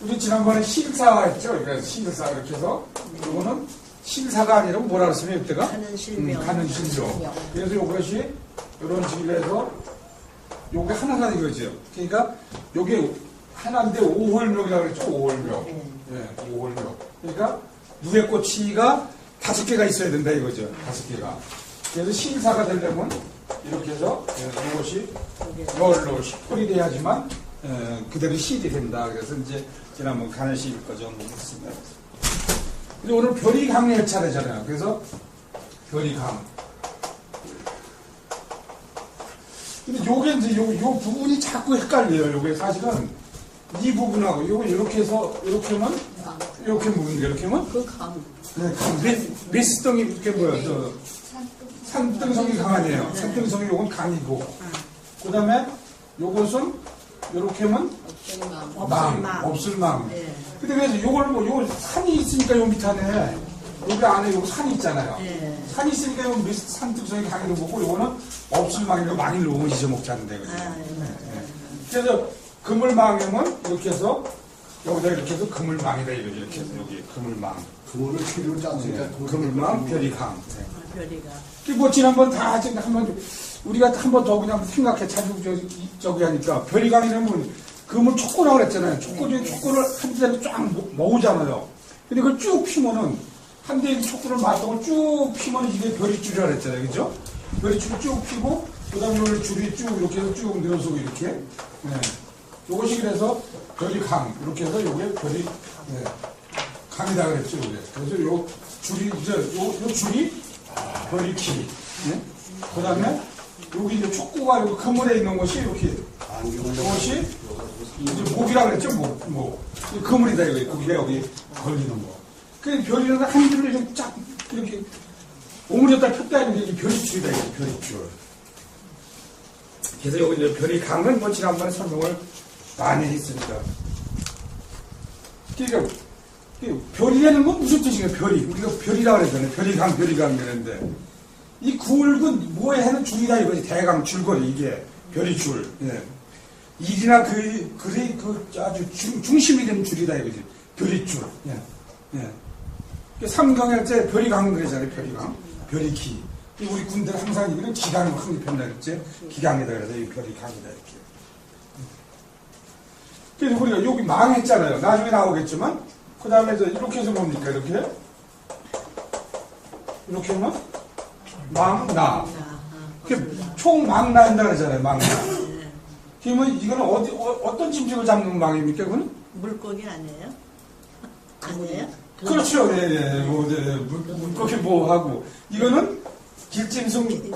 우리 지난번에 실사 했죠? 그래서 실사 이렇게 해서 이거는 실사가 아니라 뭐라 그랬으면 이때가? 가는 실명. 가는 실명. 그래서 이것이 이런 식으로 해서 요게 하나가 이거죠. 그러니까 요게 하나인데 오홀명이라고 그랬죠? 오홀명. 예, 오홀명. 그러니까 누에 꼬치가 5개가 있어야 된다 이거죠. 5개가. 그래서 실사가 되려면 이렇게 해서 이것이 열로 시풀이 돼야지만 그대로 실이 된다. 그래서 이제 지난번 가는 실 거죠. 했습니다. 근데 오늘 별이 강의 차례잖아요. 그래서 별이 강. 근데 요게 이제 요 부분이 자꾸 헷갈려요. 요게 사실은 이 부분하고 요거 이렇게 해서 이렇게 하면 이렇게 묻는데 이렇게 하면 그 강. 네, 메스덩이 이렇게 뭐야? 저 산등성이 강 아니에요. 산등성이 요건 강이고 그 다음에 요것은 이렇게 하면 없을 망. 네. 근데 그래서 요걸 산이 있으니까 요 밑에 안에 여기 안에 요 산이 있잖아요. 네. 산이 있으니까 요 산등성이 강이로 보고 요거는 없을 망이고 망이를 너무 지져먹자는데 그죠? 네. 그래서 그물망이면 이렇게 해서 여기다 이렇게 해서 그물망이다 이거죠. 이렇게 해서 여기 그물망. 그거를 필요로 짰으니까 그물망 별이강. 별이가. 뭐 지난번 다 한번 우리가 한 번 더 그냥 생각해 자주 저기 하니까 별이강이라면 그물 촉구라고 그랬잖아요. 촉구 중에 촉구를 한 대로 쫙 모으잖아요. 근데 그걸 쭉 피면은 한 대의 촉구를 맞동을 쭉 피면 이게 별이줄이라고 그랬잖아요. 그죠? 별이줄을 쭉 피고 그다음에 이걸 줄이 쭉 이렇게 해서 쭉 늘어서고 이렇게. 네. 요것이 그래서 별이강 이렇게 해서 요게 별이 네. 강이다 그랬죠. 요게. 그래서 요 줄이 이제 요 줄이 별이키. 네? 그 다음에 여기 이제 촉구가 여기 그물에 있는 것이 이렇게 이것이 이제 목이라 그랬죠. 목. 그물이다 이거. 거기가 여기 걸리는 거. 그 별이는 한 줄로 이렇게 쫙 이렇게 오므렸다 폈다 하는 게 이게 별이줄이다 이거. 별이줄. 그래서 여기 이제 별이 강은 뭐 지난번에 설명을 많이 했으니까. 그러니까 별이라는 건 무슨 뜻이에요? 별이. 우리가 별이라고 그랬잖아요. 별이강 그랬는데. 이 굵은 뭐에 해는 줄이다 이거지. 대강 줄거리 이게. 별이 줄. 예. 일이나 그 아주 중심이 되는 줄이다 이거지. 별이 줄. 예. 예. 삼강할 때 별이 강 그러잖아요. 별이 강. 별이 기. 우리 군대는 항상 이거는 기강을 확립한다 그랬지. 기강이다 그래서 이 별이 강이다 이렇게. 그래서 우리가 여기 망했잖아요. 나중에 나오겠지만. 그 다음에 이렇게 해서 뭡니까? 이렇게 하면 망나. 총 망나 한다 그러잖아요. 망나. 그러면 이거는 어떤 짐승을 잡는 망입니까? 그거는? 물고기 아니에요? 아니에요? 그렇죠. 네. 물고기 뭐 하고. 이거는 길짐승,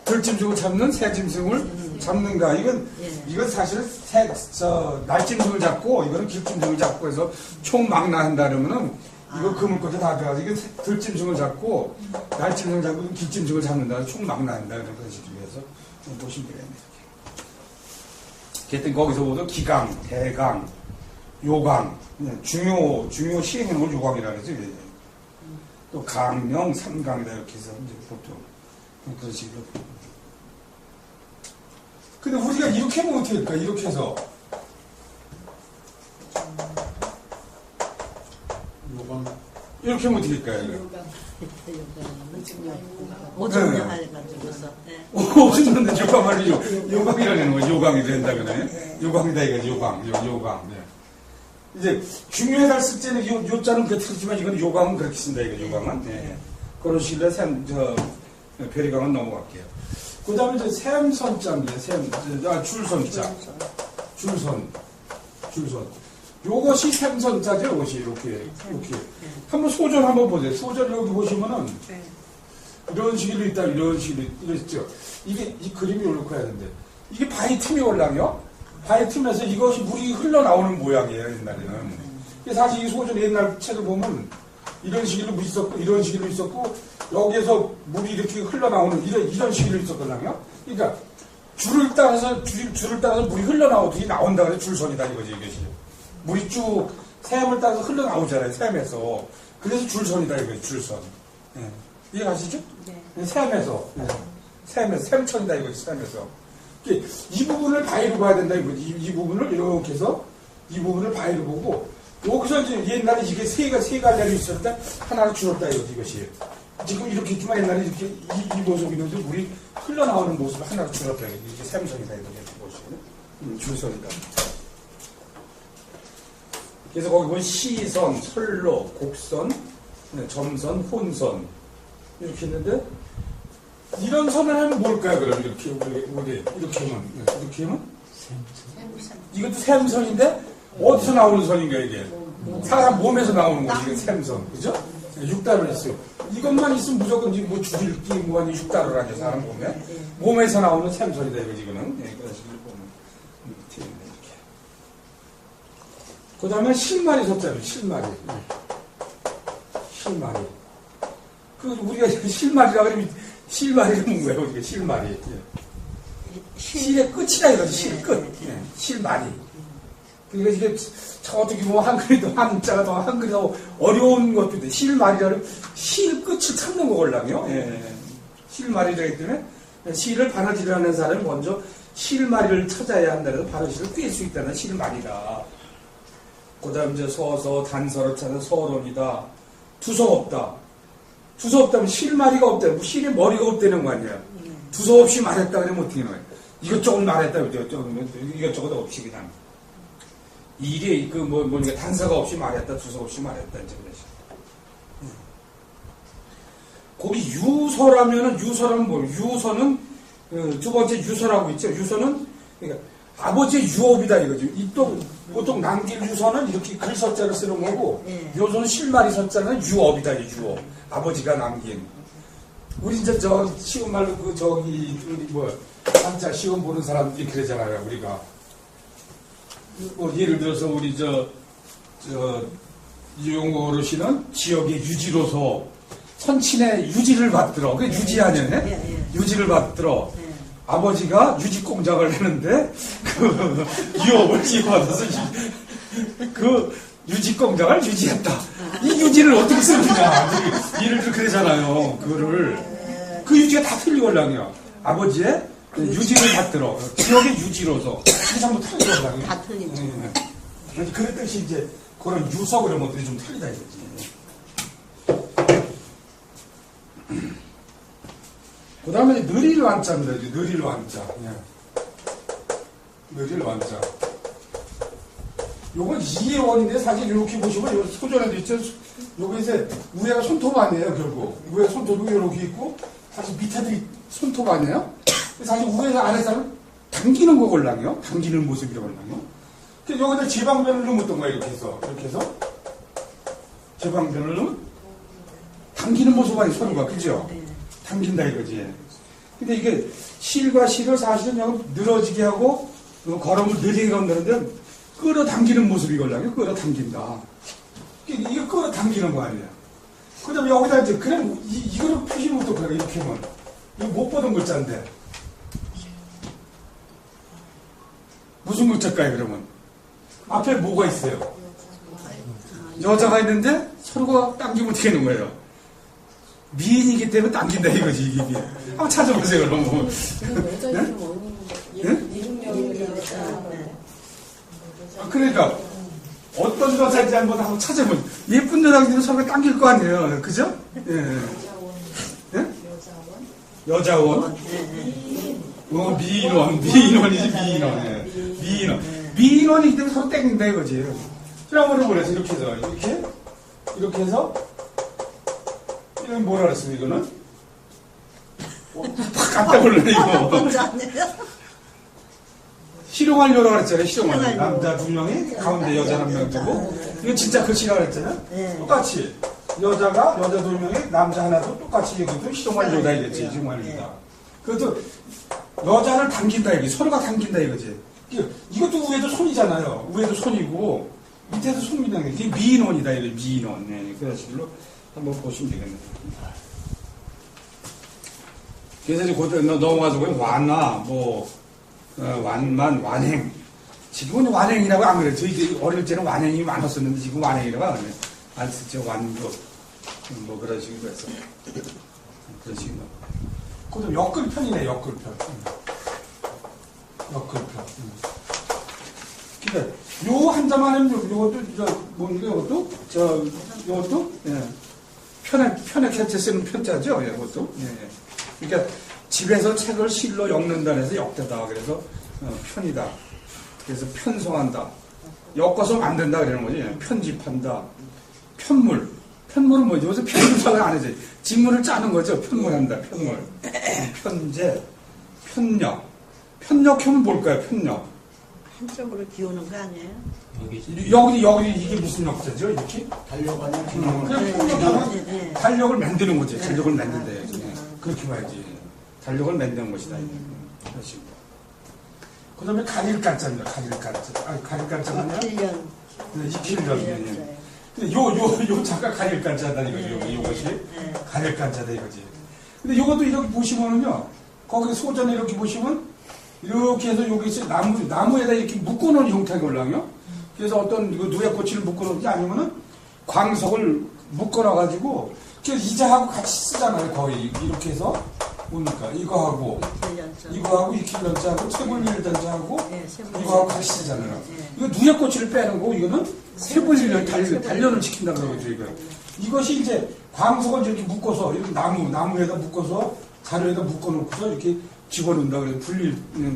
들짐승을 잡는 새짐승을 잡는가. 이건 사실 날짐승을 잡고, 이거는 길짐승을 잡고 해서 총 망나한다 그러면은, 이거 그물꽃에 다 들어가서, 이게 들짐승을 잡고, 날짐승을 잡고, 길짐승을 잡는다. 총 망나한다. 그런 식으로 해서 보시면 되겠네요. 하여튼 거기서 보도 기강, 대강, 요강, 중요 시행령을 요강이라 그러죠. 또 강명, 삼강이다 이렇게 해서 이제 보통 그런 식으로. 근데 우리가 이렇게 하면 어떻게 할까? 이렇게 해서 요강 이렇게 하면 어떻게 할까요? 오전에 해가지고서. 오전에 요강을 요강이라는 거예요. 요강이 된다 그러네. 요강이다 이거지. 요강. 네. 이제 중요하다 쓸 때는 요자는 그렇게 쓰지만 이건 요강은 그렇게 쓴다 이거 요강은. 네. 그런 식으로 별이강은 넘어갈게요. 그 다음에 이제 샘선자입니다. 줄선자. 줄선. 요것이 샘선자죠. 요것이 이렇게. 한번 소절 한번 보세요. 소절 여기 보시면은 이런 식으로 있다. 이런 식으로 있죠. 이 그림이 이렇게 해야 되는데 이게 바위 틈이 올라요. 바위 틈에서 이것이 물이 흘러나오는 모양이에요. 옛날에는. 사실 이 소절 옛날 책을 보면 이런 식으로 있었고 이런 식으로 있었고 여기에서 물이 이렇게 흘러나오는 이런 식으로 있었거든요. 그러니까 줄을 따라서 물이 흘러나오듯이 나온다 그래서 줄선이다 이거지 이것이. 물이 쭉 샘을 따라서 흘러나오잖아요. 샘에서. 그래서 줄선이다 이거지 줄선. 예. 이해가시죠? 네. 샘에서. 샘천이다 이거지 샘에서. 이 부분을 바위로 봐야 된다 이거지. 이 부분을 이렇게 해서 이 부분을 바위로 보고 여기서 이제 옛날에 이게 세 갈래로 있었는데 하나로 줄었다 이것이. 지금 이렇게 있지만 옛날에 이렇게 이 모습이 있는데 물이 흘러나오는 모습이 하나로 줄었다 이게 샘선이다 이렇게 보시면 줄선이다. 그래서 거기 보면 시선, 선로, 곡선, 점선, 혼선 이렇게 있는데 이런 선을 하면 뭘까요? 그럼 이렇게 이렇게 하면 이것도 샘선인데 어디서 나오는 선인가 이게? 사람 몸에서 나오는 거지 이게 샘선, 그죠? 육달을 있어요. 이것만 있으면 무조건 지금 뭐 줄일기 뭐 아니 육달을 하죠 사람 몸에서 나오는 샘선이다 이거 지금은. 그런 식으로 보면 이렇게. 그 다음에 실마리 섰잖아요. 실마리. 그 우리가 실마리라 그러면 실마리는 뭐예요? 우리가 실마리. 실의 끝이라 이거지. 실 끝. 실마리. 그러니까 이게 저 어떻게 보면 한글이도 한자가 더 한글이 더 어려운 것도 있는데 실마리라는 실 끝을 찾는 거걸라며. 실마리라기 때문에 실을 바느질하는 사람이 먼저 실마리를 찾아야 한다는 바느질을 꿰 수 있다는 실마리다. 그 다음 이제 서서 단서를 찾는 서론이다. 두서 없다. 두서 없다면 실마리가 없다. 실에 머리가 없다는 거 아니야. 두서 없이 말했다 그러면 어떻게 해요? 이것저것 말했다. 이것저것 없이 그냥. 이게 뭐니까 단서가 없이 말했다. 두서 없이 말했다. 이제 그러시. 거기 유서라면 뭐? 유서는 두 번째 유서라고 있죠. 유서는 그러니까 아버지의 유업이다 이거죠. 보통 남길 유서는 이렇게 글서자를 쓰는 거고, 요서는 실마리 서자는 유업이다, 유업. 아버지가 남긴. 우리 이제 시험 말로 우리 한자 시험 보는 사람들이 그러잖아요, 우리가. 예를 들어서 우리 이용호 어르신은 지역의 유지로서 선친의 유지를 받들어. 그게 유지 아니야? 유지를 받들어. 아버지가 유지 공장을 했는데 그 유업을 지어받아서 그 유지 공장을 유지했다. 이 유지를 어떻게 쓰느냐? 예를 들어 그러잖아요. 그 유지가 다 틀리걸랑이요. 아버지의 유지를 받들어. 지역의 유지로서 이게 전부 틀리걸랑이요. 다 틀리죠. 그랬듯이 이제 그런 유서 그런 것들이 좀 틀리다 이거지. 그 다음에 느릴 완자입니다. 느릴 완자. 느릴 완자. 요건 이해원인데 사실 이렇게 보시면 여기 소전에도 있죠. 요게 이제 위에가 손톱 아니에요, 결국. 위에 손톱이 이렇게 있고, 사실 밑에도 손톱 아니에요? 사실 위에서 아래서는 당기는 거걸랑요? 당기는 모습이라걸랑요? 그래서 여기다 제방변을 넣었던 거예요, 이렇게 해서. 제방변을 넣으면 당기는 모습 아니에요, 서로가. 그죠? 당긴다 이거지. 근데 이게 실과 실을 사실은 여기 늘어지게 하고 걸음을 느리게 건드는데 끌어당기는 모습이걸랑요. 끌어당긴다. 이게 끌어당기는 거 아니에요. 그 다음에 여기다 이제 그냥 이거를 표시를 어떡하게 이렇게 하면 이거 못 보던 글자인데 무슨 글자일까요 그러면? 앞에 뭐가 있어요? 여자가 있는데 서로가 당기면 어떻게 하는 거예요? 미인이기 때문에 당긴다 이거지 이게. 한번 찾아보세요 그럼. 여자 이름 원인인데 그러니까 어떤 여자인지 한번 찾아보면 예쁜 여자들은 서로가 당길 거 아니에요, 그죠? 여자원. 미인원이지 미인원. 미인원이기 때문에 서로 땡긴다 이거지. 그럼 그래서 이렇게 해서. 이건 뭐라 그랬어요, 이거는? 팍 깜짝 놀라네, 이거. 실용하려고 그랬잖아요, 실용하려. 남자 2명이 가운데 여자 1명 두고. 이거 진짜 글씨라고 그랬잖아요? 똑같이. 여자 2명이 남자 하나도 똑같이 이것도 실용하려다 이랬지, 실용하려다. 그것도 여자를 당긴다, 이게. 서로가 당긴다, 이거지. 이것도 위에도 손이잖아요. 위에도 손이고, 밑에도 손이다. 이게 미인원이다, 이래, 미인원. 그런 식으로. 한번 보시면 되겠네요. 그래서 이제 곧 넘어가지고 완화, 완만, 완행. 지금은 완행이라고 안 그래요. 저희 어릴 때는 완행이 많았었는데 지금 완행이라고 안 쓰죠. 완도. 그런 식으로 해서. 그런 식으로. 그것도 역글편이네, 역글편. 역글편. 그러니까 요 한자만 하면 요것도 뭡니까 요것도 예. 편에 캡체 쓰는 편자죠. 예, 이것도. 예, 예. 그러니까 집에서 책을 실로 엮는다 해서 엮대다. 그래서 편이다. 그래서 편성한다. 엮어서 만든다 그러는 거지. 예. 편집한다. 편물. 편물은 뭐죠? 요새 편집을 안 하지. 직물을 짜는 거죠. 편물한다. 편물. 편제. 편력. 편력하면 뭘까요? 편력. 한쪽으로 기우는 거 아니에요? 여기 이게 무슨 역자죠? 이렇게? 달려가는 그냥 네, 편력하면 네. 달력을 만드는 거지. 달력을 만든다. 그렇게 봐야지. 달력을 만드는 것이다. 그렇습니다. 그 다음에 가릴간자입니다. 가릴간자. 가릴간자가 아니라 1년. 익힐년. 근데 요 잠깐 가릴간자다 이거지. 요것이. 네. 가릴간자다 이거지. 근데 요것도 이렇게 보시면은요. 거기 소전에 이렇게 보시면 이렇게 해서 여기 나무에다 이렇게 묶어놓은 형태가 올라요. 그래서 어떤 누에꽃을 묶어놓지 아니면은 광석을 묶어놔가지고 이자하고 같이 쓰잖아요. 거의 이렇게 해서 뭡니까 이거하고 이킬년자하고 세불일년자하고 이거하고 같이 쓰잖아요. 이거 누에꽃을 빼는 거 이거는 세불일년 단련을 시킨다는 거죠. 이것이 이제 광석을 이렇게 묶어서 이렇게 나무에다 묶어서 자루에다 묶어놓고서 이렇게 집어넣는다 그래서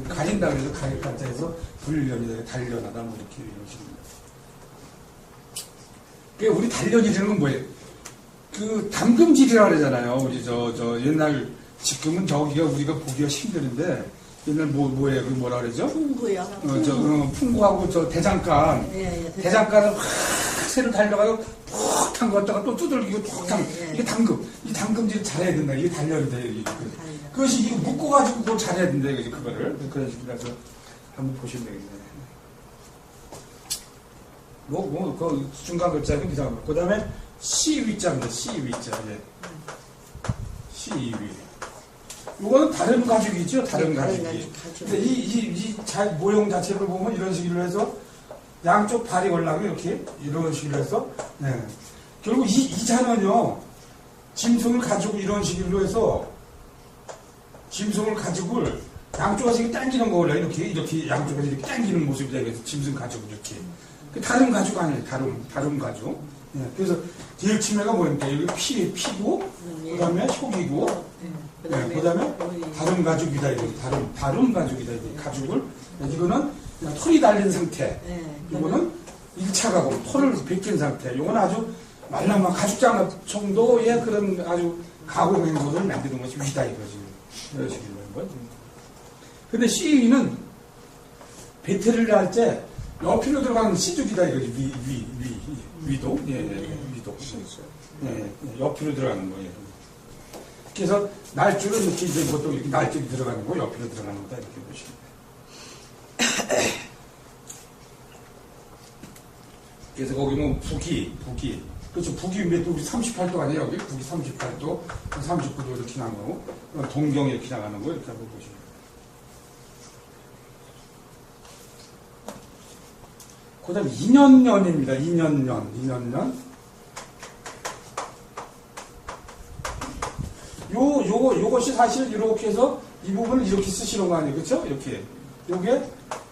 가린다 그래서 가릴간자에서 불련이다 단련하다 뭐 이렇게 이런 식입니다. 그러니까 우리 단련이라는 건 뭐예요? 그 담금질이라 그러잖아요. 우리 저 옛날 지금은 저기가 우리가 보기가 힘드는데 옛날 뭐예요? 그 뭐라 그러죠? 풍구요. 풍구하고 저 대장간. 예, 대장간을 확 새를 달려가고 푹 담갔다가 또 두들기고 푹 담. 이게 담금. 이 담금질 잘해야 된다. 이게 단련이다. 이게. 그것이 이거 묶어가지고 그걸 잘해야 된다. 이거지 그거를. 그런 식이라서 한번 보시면 되겠네요. 그 중간 글자는 이상한 거. 그 다음에 시위자입니다. 시위자. 예. 시위. 이거는 다른 가죽이죠. 다른 가죽이. 근데 이 모형 자체를 보면 이런 식으로 해서 양쪽 발이 올라가고 이렇게 이런 식으로 해서 네. 결국 이 자는요 짐승을 가지고 이런 식으로 해서 짐승을 가지고 양쪽에서 이렇게 당기는 거라 이렇게 양쪽에서 이렇게 당기는 모습이다. 그래서 짐승 가지고 이렇게 다른 가죽 아니에요. 다른 가죽. 네. 그래서 딜치매가 뭐입니까? 여기 피고 그다음에 속이고 네. 그다음에 다른 가죽이다. 이거 다른 가죽이다. 이거 가죽을 이거는 그냥 털이 달린 상태. 이거는 1차 가공, 털을 벗긴 상태. 이건 아주 말랑말 가죽장갑 정도의 그런 아주 가공된 것을 만드는 것이 위다 이거지. 이런 식으로 하는 거지. 근데 시위는 배틀을 할 때 옆으로 들어가는 시죽이다 이거지. 위도. 위도. 예, 옆으로 들어가는 거예요. 그래서 날줄은 이렇게 이제 보통 이렇게 날줄이 들어가는 거, 옆으로 들어가는 거다 이렇게 보시면. 그래서 거기 뭐 북이. 그렇죠. 북이 몇 도, 우리 38도 아니에요, 여기? 북이 38도, 39도 이렇게 나가고, 동경이 이렇게 나가는 거, 이렇게 한번 보시면. 그 다음에 2년년입니다. 2년년. 요것이 사실 이렇게 해서 이 부분을 이렇게 쓰시는 거 아니에요? 그쵸? 이렇게. 요게,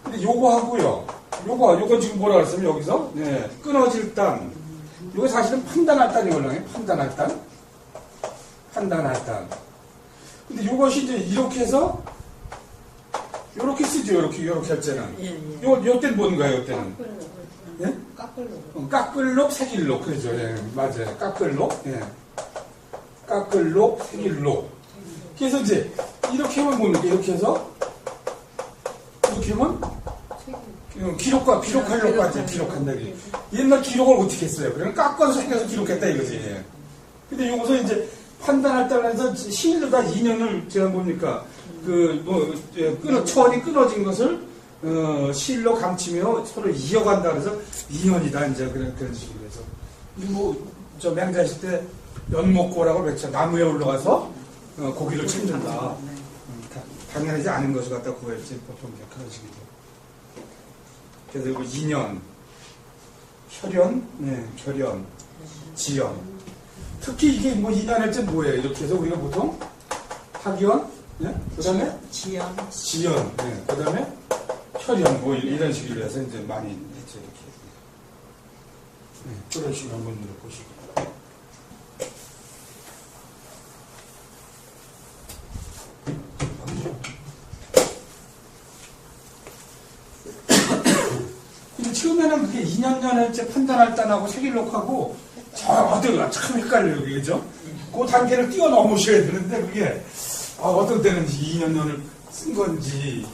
근데 요거 하고요. 요거 지금 뭐라 그랬으면 여기서, 네, 끊어질 단. 요거 사실은 판단할 단이 걸려요. 판단할 단. 근데 요것이 이제 이렇게 해서, 요렇게 쓰죠. 요렇게 할 때는. 요 때는 뭔가요? 요 때는. 예? 깎을록, 새길록. 그러죠. 예, 맞아요. 깎을록. 예. 깎을록, 새길록. 그래서 이제, 이렇게 하면 뭡니까? 이렇게 해서, 이렇게 하면, 기록할 lok까지 기록한다. 옛날 기록을 어떻게 했어요? 그냥 깎아서 생겨서 기록했다 이거지. 예. 근데 요것서 이제 판단할 때에서 시일로다 2년을 제가 뭡니까? 천이 끊어진 것을, 시일로 감추며 서로 이어간다 그래서 2년이다. 이제 그런 식으로 해서. 맹자실 때 연목고라고 그랬죠. 나무에 올라가서, 고기를 찾는다. 당연하지 않은 것을 갖다 구했지. 보통 그런 식이죠. 그래서 이거 2년, 결연, 지연. 특히 이게 뭐 2년 할 때 뭐예요? 이렇게 해서 우리가 보통 학연, 그 다음에 지연, 그 다음에 혈연 뭐 이런 식으로 해서 이제 많이 했죠 이렇게. 네, 그런 식으로 한번 보시고. 근데 처음에는 그게 2년 전에 이제 판단할 단하고 세길록하고 저 어디가 참 헷갈려요, 그죠? 그 단계를 뛰어넘으셔야 되는데 그게 어떤 때는 2년 전을 쓴 건지.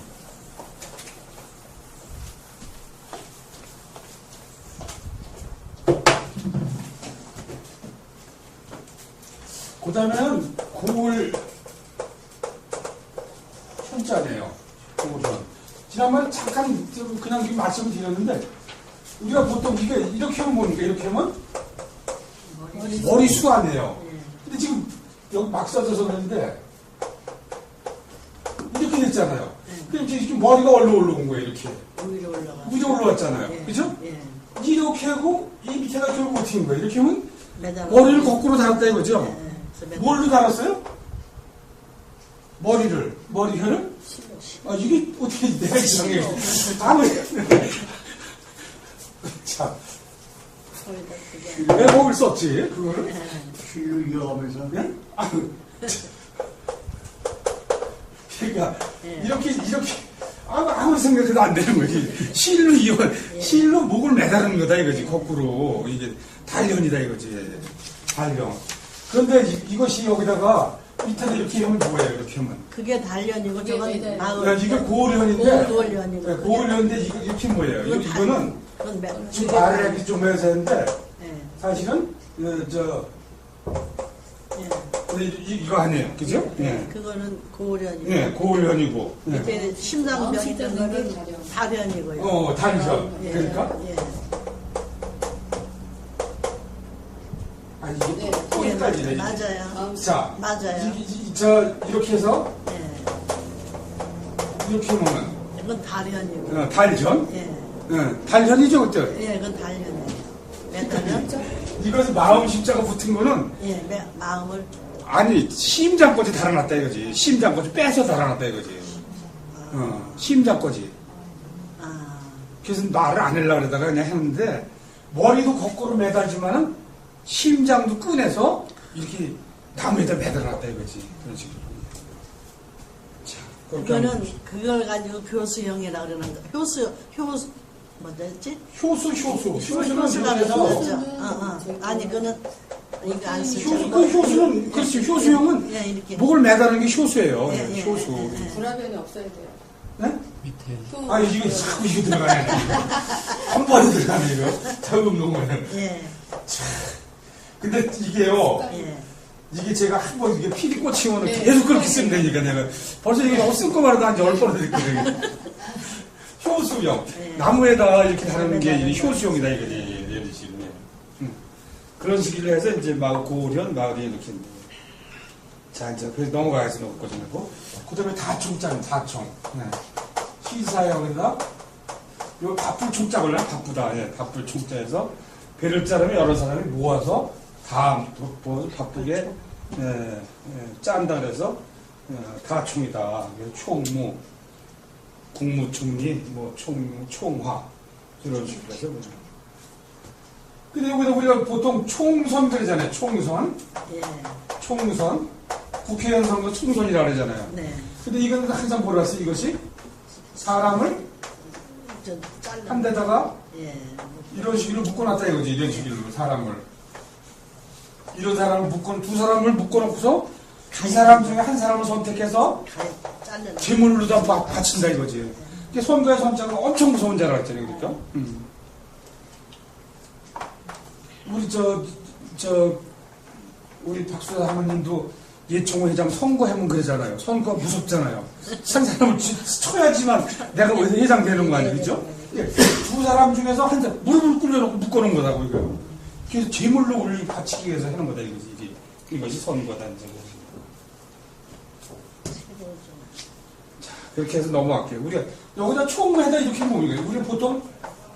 그 다음에는 고을 현자네요. 고을현. 지난번에 잠깐 좀 그냥 말씀을 드렸는데 우리가 보통 이게 이렇게 하면 뭡니까? 이렇게 하면 머리수 아니에요. 근데 지금 여기 막 써져서 그런데 이렇게 됐잖아요. 그럼 지금 머리가 얼로 올라온 거예요. 이렇게 위로 올라가. 위로 올라왔잖아요. 예. 그죠? 예. 이렇게 하고 이 밑에가 결국 어떻게 된 거예요? 이렇게 하면 매달아. 머리를 거꾸로 달았다 이거죠? 예. 그래서 매달아. 뭘로 달았어요? 머리혈을? 아, 이게 어떻게 내가 이상해. 아무 자, 거기다 그게. 왜 목을 썼지? 그거를? 예. 실로 이어가면서 예? 아, 그러니까 예. 이렇게 아무 생각해도 안 되는 거지. 실로 목을 매다는 거다 이거지. 거꾸로 이게 단련이다 이거지. 단련. 그런데 이것이 여기다가 밑에다 이렇게 하면 뭐예요? 이렇게 하면. 그게 단련이고 이게 저건 매달. 마을. 이게 고을현인데. 고을현이고. 네, 고을현인데 이렇게 뭐예요? 이건 이거는 그건 지금 말을 하기 좀 해서 했는데 예. 사실은 예. 근데 이거 아니에요, 그죠? 예. 그거는 고을현이고. 예, 고을현이고. 예. 밑에 심장병 있는 거는 다련이고요. 단현. 예. 그러니까 예. 아 이게 네. 또 헷갈리네. 이게. 맞아요. 자, 맞아요. 이렇게 해서 예. 이렇게 하면 이건 다련이고. 단현. 예. 단현이죠, 그때. 예, 그건 단련이에요. 매달면 이것은 마음 십자가 붙은 거는 예, 마음을 아니 심장까지 달아놨다 이거지. 심장까지 빼서 달아놨다 이거지. 심장까지. 아, 그래서 말을 안 하려고 그러다가 그냥 했는데 머리도 거꾸로 매달지만은 심장도 꺼내서 이렇게 나무에다 매달아놨다 이거지. 그런 식으로. 자, 그렇게 하면 그거는 그걸 가지고 교수형이라 그러는 거. 효수 뭐였지? 효수는 효수가 여기서 그러죠. 아니 그거는 이거 안 쓰죠. 효수는 그렇지. 효수형은 예, 이렇게. 목을 매다는 게 효수예요. 예, 예, 효수. 예, 예. 불화변이 없어야 돼요. 네? 밑에 아 이거 자꾸 이거 들어가네. 한 번에 들어가네 이거. 잘못 놓으면. 예, 근데 이게요. 예. 이게 제가 한 번 이게 피리 꽂히면 네. 계속 그렇게 쓰면 되니까 내가 벌써 이게 너무 쓸 거만 해도 한 10번을 됐거든요. 효수형. 네. 나무에다 이렇게 다루는 게 이게 효수형이다 이거지. 이런 식으로. 그런 식으로 해서 이제 고을현, 마을이 이렇게. 자, 이제 그래서 넘어가야지 놓고 좀 하고. 그 다음에 다총자는 다총. 네. 시사형에다 요 바쁠 총자를 바쁘다. 예, 바쁠 총자에서 배를 자르면 여러 사람이 모아서 다 바쁘게 짠다 그래서 다총이다. 총무, 국무총리, 뭐 총화 이런 식으로 해서 보죠. 근데 여기다 우리가 보통 총선 그러잖아요. 총선, 예. 총선, 국회의원 선거 총선이라 그러잖아요. 네. 근데 이건 항상 뭐라 했어요? 이것이 사람을 저 잘라. 한 데다가 예. 이런 식으로 묶어놨다 이거지. 이런 식으로 사람을. 이런 사람을 두 사람을 묶어놓고서 두 사람 중에 한 사람을 선택해서 잘라. 제물로다 바친다 이거지. 이게 선거의 선자가 엄청 무서운 자라 했잖아요. 그러니까. 우리 우리 박수사 사모님도 예총회 회장 선거하면 그러잖아요. 선거 무섭잖아요. 한 사람을 쳐야지만 내가 어디서 회장 되는 거 아니에요. 그죠? 예, 두 사람 중에서 한 사람 무릎을 꿇려놓고 묶어놓은 거다고 이거. 그래서 제물로 올리 바치기 위해서 하는 거다 이거지. 이것이 선거다 이제. 자, 그렇게 해서 넘어갈게요. 우리가 여기다 총무에다 이렇게 모으는 거예요. 우리 보통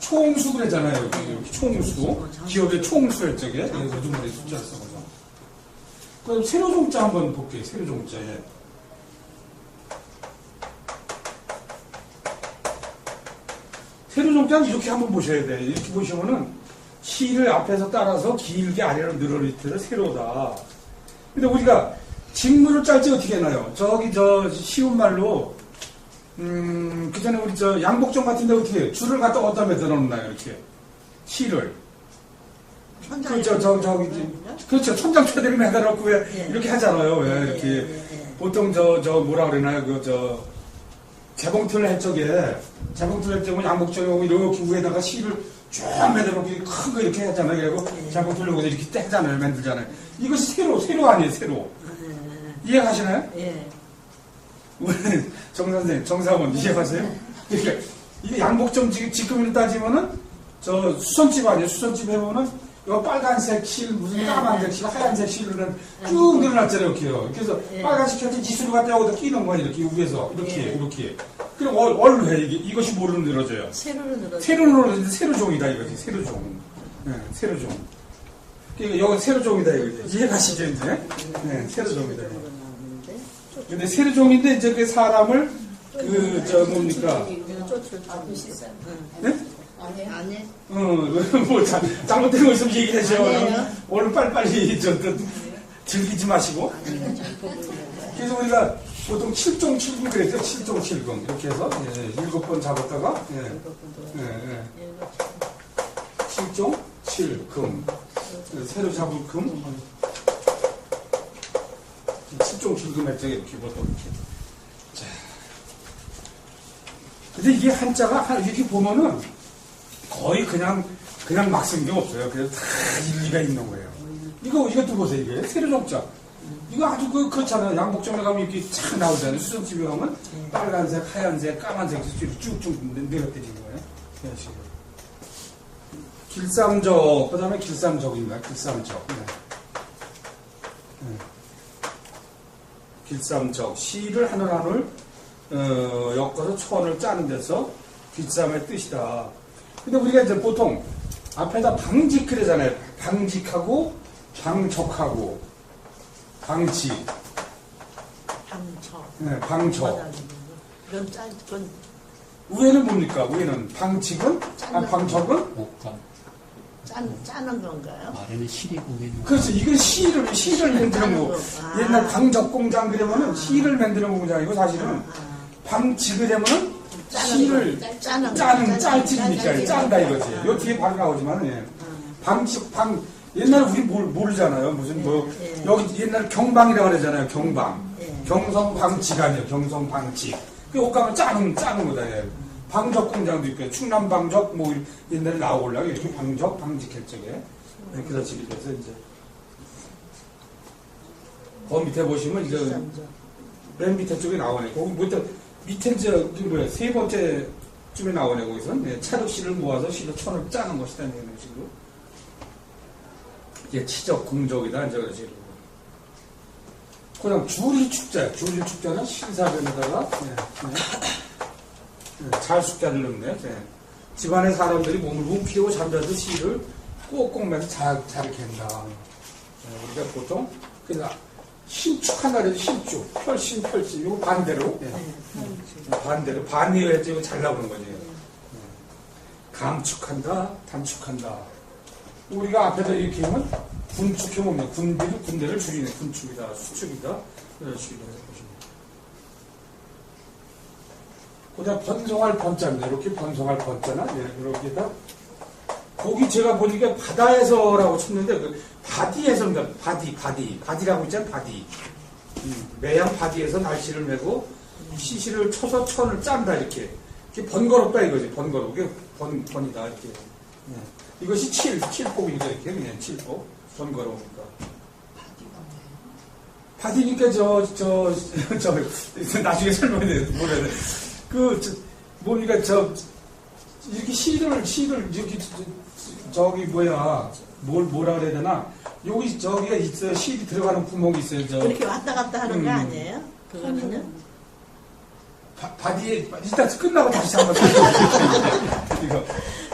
총수 그랬잖아요. 이렇게 총수. 기업의 총수였죠. 저게. 요즘 말에 숫자 써서. 그럼 세로종자 한번 볼게요. 세로종자에. 세로 종자는 이렇게 한번 보셔야 돼요. 이렇게 보시면은 실을 앞에서 따라서 길게 아래로 늘어질 때를 세로다. 근데 우리가 직물을 짤 때 어떻게 해나요? 저기 저 쉬운 말로 그 전에 우리 저 양복점 같은데 어떻게 해요? 줄을 갖다 어디다 매달아놓나요? 이렇게 실을 그렇죠. 천장 최대를 매달아놓고 왜 예. 이렇게 하잖아요. 왜 예, 이렇게 예, 예. 보통 저 뭐라 그러나요? 그 재봉틀 할 적에 재봉틀 할 적에 양복점에 오고 이렇게 위에다가 실을 쫙 매달아놓고 큰 거 이렇게 하잖아요. 그리고 예. 재봉틀 여기서 이렇게 떼잖아요. 만들잖아요. 이것이 세로 아니에요. 세로. 이해가시나요? 예. 우리 정 선생님, 정 사원 이해가세요? 그러니까 이게 양복점 지금으로 따지면은 저 수선집 아니에요? 수선집 해보면은 이거 빨간색 실, 무슨 까만색 실, 하얀색 실은 쭉 늘어났잖아요, 이렇게요. 그래서 예. 빨간색 켜지 지수를 갖다 여기다 끼는 거야, 이렇게 위에서 이렇게 예. 이렇게. 그럼 얼로 해 이것이 뭐로 늘어져요? 세로로 늘어져. 세로로 늘어지는데 세로종이다 이거지, 세로종. 네, 세로종. 그러니까 여기 세로종이다 이거지. 이해가시죠 이제? 네, 세로종이다. 근데 세로종인데 이제 그 사람을 뭡니까? 앞에 실사요. 네? 안에 뭐 잘못된 거 있으면 얘기해 주세요. 아니에요. 오늘 빨리빨리 즐기지 마시고. 그래서 우리가 보통 7종 7금 그랬죠. 7종 7금 이렇게 해서 7번 잡았다가 7종 7금 새로 잡을 금 7종 7금 했죠. 이렇게 보통 이렇게. 자. 근데 이게 한자가 이렇게 보면은 거의 그냥 막 쓴 게 없어요. 그래서 다 일리가 있는 거예요. 이것도 보세요. 이게 세로종자. 이거 아주 그렇잖아요. 양복점에 가면 이렇게 착 나오잖아요. 수정집에 가면 빨간색, 하얀색, 까만색 쭉쭉 내려뜨리는 거예요. 이런 식으로. 길삼적, 그 다음에 길삼적인가? 길삼적. 네. 네. 길삼적. 시를 하늘 엮어서 천을 짜는 데서 길삼의 뜻이다. 근데 우리가 이제 보통 앞에다 방직 그러잖아요. 방직하고 방적하고 방지. 방처. 네, 방적. 그건 짠, 그건 위에는 뭡니까? 위에는 방직은? 방적은? 목감. 짜는 건가요? 말에는 실이고 위에는 그렇죠. 이건 시를 만드는 거고. 아. 옛날 방적 공장 그러면은 시를 만드는 공장이고 사실은 방직을 하면은 시를 짜는 짤집이니까 짠다 이거지. 요 뒤에 바로 나오지만 예. 옛날에 우리 모르잖아요. 무슨 예. 여기 옛날 경방이라고 그러잖아요. 경방. 예. 경성방직 아니에요. 경성방직. 그 옷감을 짜는 거다. 예. 방적 공장도 있고요. 충남방적 뭐 옛날에 나오려고 이렇게 방직할 적에 이렇게 해서 집이 돼서 이제 그 밑에 보시면 이제 맨 밑에 쪽에 나오네. 거기 밑에 세 번째 쯤에 나오네. 거기서 차로 씨를 모아서 씨로 천을 짜는 것이다 이런 식으로. 이게 치적 공적이다 이제 그런 식으로. 그다음 주리축자. 주리축자는 신사변에다가 잘 숙자를 넣네. 집안의 사람들이 몸을 움키고 잠자듯 씨를 꼭꼭 매서 잘 갠다. 우리가 보통 그래서 신축한다 그래서 신축, 펼신. 이거 반대로. 반대로. 반대로 했지 이거 잘 나오는 거지. 감축한다, 단축한다. 우리가 앞에다 이렇게 하면 군축해 보면 군대를 줄이네. 군축이다, 수축이다. 이런 식으로 해서 보시면. 그다음 번성할 번자입니다. 이렇게 번성할 번자나 이렇게다. 거기 제가 보니까 바다에서라고 쳤는데 바디에서입니다. 바디라고 있잖아요. 바디. 매양 바디에서 날씨를 메고 시시를 쳐서 천을 짠다 이렇게 번거롭다 이거지. 번거롭. 이게 번이다 이렇게. 이것이 칠복이니까 이렇게 그냥 칠복. 번거로우니까. 바디니까 나중에 설명해 뭐래야 돼. 뭡니까 이렇게 시를 이렇게 뭐라 그래야 되나 저기가 있어요. 실이 들어가는 구멍이 있어요. 그렇게 왔다 갔다 하는 거 아니에요? 그거는요? 바디에 일단 끝나고 다시 한번 이거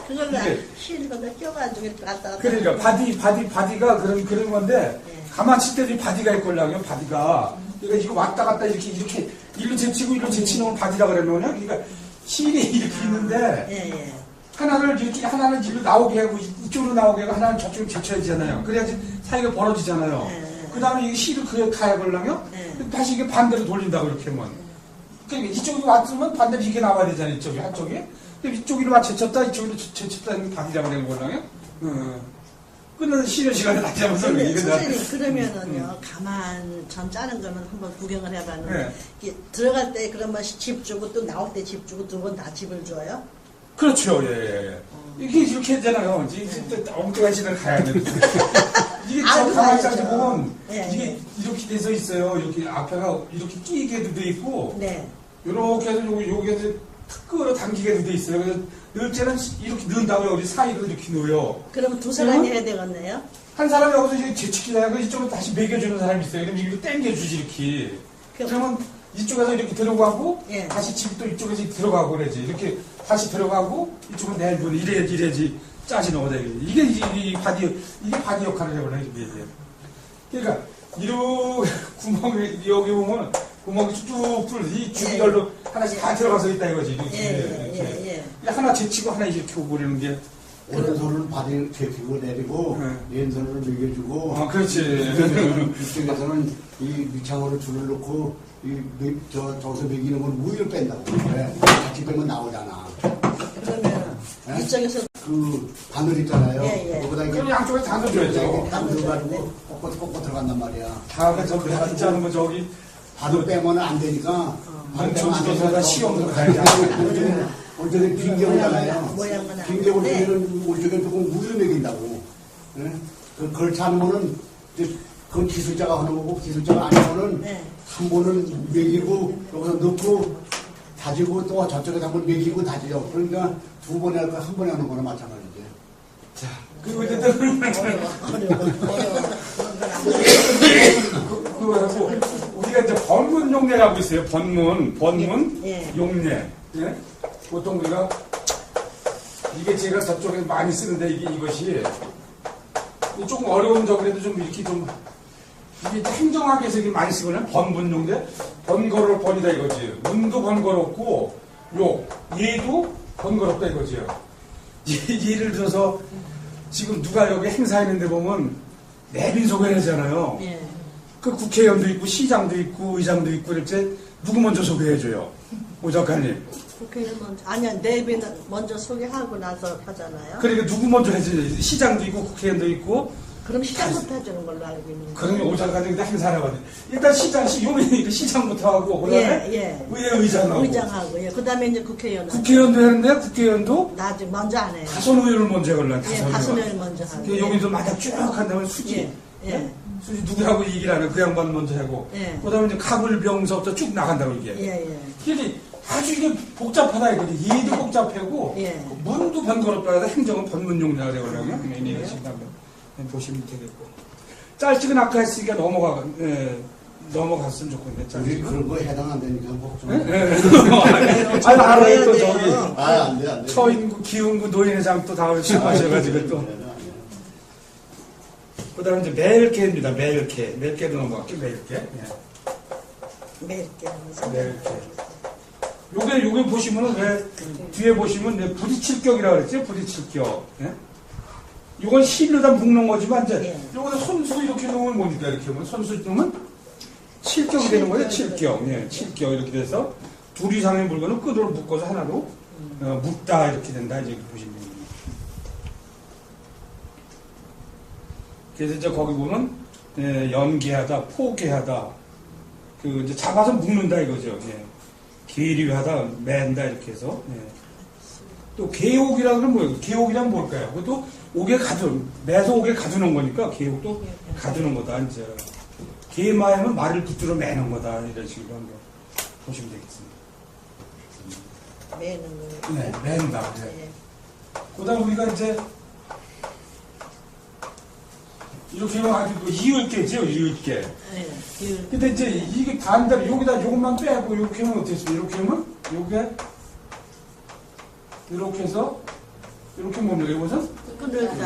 그걸 실 거다 껴가지고 이렇게 왔다 갔다. 그러니까 바디가 그런 건데 가만 칠 때도 바디가 있걸랑요. 바디가 그러니까 이거 왔다 갔다 이렇게 일로 제치고 일로 제치는 걸 바디라 그러면요. 그러니까 실이 이렇게 있는데 하나를 이쪽에 하나는 뒤로 나오게 하고 이쪽으로 나오게 하고 하나는 저쪽으로 제쳐야 되잖아요. 그래야지 사이가 벌어지잖아요. 네. 그 다음에 이게 C를 그에 가야 걸려면 네. 다시 이게 반대로 돌린다고 이렇게 하면. 그러니까 이쪽으로 왔으면 반대로 이게 나와야 되잖아요. 이쪽이 한쪽에. 근데 이쪽으로 제쳤다 이쪽으로 제쳤다 이런 답이라고 되는 거라요. 끊는 쉬는 시간에 다시 한번 근데 이거 선생님 그러면은요 가만 전 짜는 거는 한번 구경을 해봤는데 네. 이게 들어갈 때 그러면 집 주고 또 나올 때 집 주고 두 번 다 집을 줘요? 그렇죠. 예. 이게 이렇게 했잖아요. 이제 엉뚱한 시간을 가야 돼. 이게 저 아주 가만히 가야죠. 따지 보면 예, 이게 이렇게 돼서 있어요. 이렇게 앞에가 이렇게 끼게도 돼 있고 네. 이렇게 해서 여기에서 탁 끌어당기게도 돼 있어요. 그래서 넣을 때는 이렇게 넣은 다음에 우리 사이로 이렇게 넣어요. 그러면 두 사람이 해야 되겠네요? 한 사람이 여기서 이제 제치기다가 이쪽으로 다시 매겨주는 사람이 있어요. 그럼 이거 당겨주지 이렇게. 그러면 이쪽에서 이렇게 들어가고 예. 다시 집이 또 이쪽에서 들어가고 그러지. 이렇게 다시 들어가고 이쪽으로 내보내 이래야지 짜지 넣어야 돼. 이게 바디 역할을 해버려 이게. 그러니까 이렇게 구멍이 여기 보면 구멍이 쭉쭉 뚫려 이 주기별로 하나씩 다 들어가서 있다 이거지. 이렇게. 예. 하나 제치고 하나 이렇게 오버리는 게. 오른손을 바디 제치고 내리고 네. 왼손을 밀겨주고 아 그렇지. 이쪽에서는 이 밑창으로 줄을 놓고 저기서 매기는 건 우위를 뺀다고 그래. 같이 빼면 나오잖아. 그러면 예? 이쪽에서 그 바늘 있잖아요. 예. 그거보다 그럼 양쪽에 다 넣어줘야죠. 다 넣어가지고 꺾어 들어간단 말이야. 다음에 저 진짜 하는 거 저기 바늘 빼면 안 되니까 바늘 빼면 안 방청지도서다 시험도 가야지. 어쨌든 빈경이잖아요. 모양은 안 빈경을 되는데. 주면은 우쪽에 조금 우위를 매긴다고. 예? 그 걸치하는 거는 이제 그건 기술자가 하는 거고 기술자가 아닌 거는 네. 한 번은 매기고 여기서 넣고 다지고 또 저쪽에 한번 매기고 다지죠. 그러니까 두 번에 할 거 한 번에 하는 거나 마찬가지지. 자, 그리고 이제 또 그거하고 우리가 이제 번문 용례라고 있어요. 번문 예. 용례. 예? 보통 우리가 이게 제가 저쪽에 많이 쓰는데 이것이 조금 어려운 적이라도 좀 이렇게 좀 이게 행정학에서 이게 많이 쓰거든요. 번문 용례, 번거로울 번이다 이거지. 문도 번거롭고 얘도 번거롭다 이거지요. 예를 들어서 지금 누가 여기 행사했는데 보면 내빈 소개를 하잖아요. 예. 그 국회의원도 있고 시장도 있고 의장도 있고 이럴 때 누구 먼저 소개해줘요? 오 작가님. 국회의원 먼저 아니야 내비는 먼저 소개하고 나서 하잖아요. 그러니까 누구 먼저 해줘요? 시장도 있고 국회의원도 있고. 그럼 시작부터 해주는 걸로 알고 있는데. 그러면 오 작가님 행사를 하거든요. 일단 요번에 시장부터 하고 그다음에 예. 의장하고 의장하고 예. 그다음에 이제 국회의원. 국회의원도 하는데 국회의원도 나중에 먼저 안 해요. 다선 의원을 먼저 해걸라. 예, 다선 의원 먼저 하고. 여기서 만약 쭉 한 다음에 수지. 예. 수지 누구하고 얘기를 하는 그 양반 먼저 하고. 예. 그다음에 이제 가불병서부터 쭉 나간다고 이게. 예. 이게 아주 이게 복잡하다 이거지. 얘도 복잡하고 예. 문도 번거롭다 해서 행정은 번문용례라 그러거든요. 이런 식으로 한번 보시면 되겠고. 짤찍은 아까 했으니까 넘어갔으면 좋겠네. 우리 짤찍은. 그런 거에 해당 안 되니까 걱정. 아니 알아요 또 저기 안 돼. 처인구 기흥구 노인회장 또 다음에 출마하셔가지고 또. 그다음에 이제 매일개입니다. 매일개로 넘어갈게요. 매일개. 매일 매일개. 요게 보시면은 왜 뒤에 보시면 왜 부딪힐격이라고 그랬죠? 부딪힐격. 예? 요건 실로다 묶는 거지만 이제 예. 요거는 손수 이렇게 놓으면 뭡니까? 이렇게 하면 손수 놓으면 칠격이 되는 거예요. 칠격. 예, 칠격 이렇게 돼서 둘 이상의 물건을 끈으로 묶어서 하나로 묶다 이렇게 된다. 이제 보시면 됩니다. 그래서 이제 거기 보면 연계하다, 포개하다, 그 이제 잡아서 묶는다 이거죠. 예. 계류하다, 맨다 이렇게 해서. 예. 또 계옥이라는 건 뭐예요? 계옥이란 뭘까요? 그것도 옥에 매서 옥에 가두는 거니까 계옥도 가두는 거다. 이제 계마에는 말을 붙들어 매는 거다. 이런 식으로 한번 보시면 되겠습니다. 매는 거. 네, 맨다. 네. 예. 그다음 우리가 이제 이렇게 하면 아주 이을개죠, 이을개. 예. 근데 이제 이게 반대로 여기다 요것만 빼고 이렇게 하면 어떻습니까? 이렇게 하면 요게 이렇게 해서 이렇게 뭡니까? 이것은